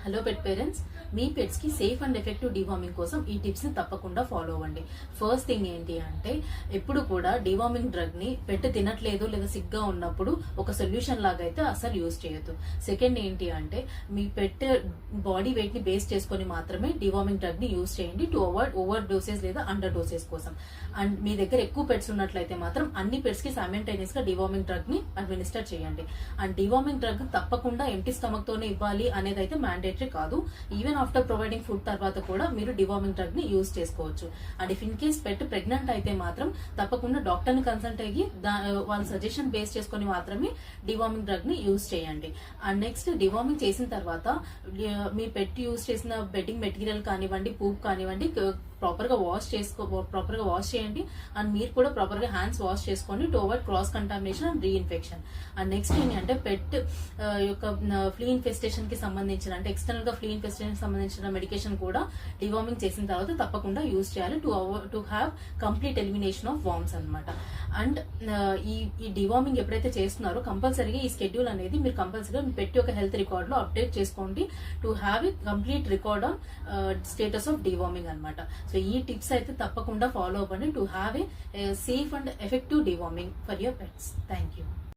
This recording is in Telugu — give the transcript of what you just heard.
హలో పెట్ పేరెంట్స్, మీ పెట్స్ కి సేఫ్ అండ్ ఎఫెక్టివ్ డివార్మింగ్ కోసం ఈ టిప్స్ ని తప్పకుండా ఫాలో అవ్వండి. ఫస్ట్ థింగ్ ఏంటి అంటే, ఎప్పుడు కూడా డివార్మింగ్ డ్రగ్ ని పెట్ తినట్లేదు లేదా సిగ్గా ఉన్నప్పుడు ఒక సొల్యూషన్ లాగా అయితే అసలు యూజ్ చేయొద్దు. సెకండ్ ఏంటి అంటే, మీ పెట్ బాడీ వెయిట్ ని బేస్ చేసుకొని మాత్రమే డివార్మింగ్ డ్రగ్ ని యూజ్ చేయండి టు అవాయిడ్ ఓవర్ డోసెస్ లేదా అండర్ డోసెస్ కోసం. అండ్ మీ దగ్గర ఎక్కువ పెట్స్ ఉన్నట్లయితే మాత్రం అన్ని పెట్స్ కి సైమల్టేనియస్ గా డివార్మింగ్ డ్రగ్ ని అడ్మినిస్టర్ చేయండి. అండ్ డివార్మింగ్ డ్రగ్ తప్పకుండా ఎంటీ స్టమక్ తోనే ఇవ్వాలి అనేది అయితే మ్యాండేటరీ కాదు. ఈవెన్ ఆఫ్టర్ ప్రొవైడింగ్ ఫుడ్ తర్వాత కూడా మీరు డివార్మింగ్ డ్రగ్ ని యూజ్ చేసుకోవచ్చు. And if in case pet pregnant అయితే మాత్రం తప్పకుండా డాక్టర్ ని కన్సల్ట్ అయ్యి వాళ్ళ సజెషన్ బేస్ చేసుకొని మాత్రమే డివార్మింగ్ డ్రగ్ ని యూజ్ చేయండి. అండ్ నెక్స్ట్, డివార్మింగ్ చేసిన తర్వాత మీ పెట్ యూజ్ చేసిన బెడ్డింగ్ మెటీరియల్ కానివ్వండి, పూప్ కానివ్వండి, ప్రాపర్ గా వాష్ చేయండి. అండ్ మీరు కూడా ప్రాపర్ గా హ్యాండ్స్ వాష్ చేసుకోండి to avoid cross contamination and reinfection. And next ఏంటంటే, పెట్ యొక్క ఫ్లీ ఇన్ఫెస్టేషన్ కి సంబంధించిన, అంటే ఎక్స్టర్నల్ గా ఫ్లీ ఇన్ఫెస్టేషన్ కి సంబంధించిన మెడికేషన్ కూడా డివార్మింగ్ చేసిన తర్వాత తప్పకుండా యూజ్ చేయాలి to have complete elimination of worms అనమాట. అండ్ ఈ డివార్మింగ్ ఎప్పుడైతే చేస్తున్నారో కంపల్సరీగా ఈ షెడ్యూల్ అనేది మీరు కంపల్సరీగా మీ పెట్ యొక్క హెల్త్ రికార్డ్ లో అప్డేట్ చేసుకోండి to have a complete record on status of deworming అనమాట. సో ఈ టిప్స్ అయితే తప్పకుండా ఫాలో అవ్వండి to have a safe and effective deworming for your pets. Thank you.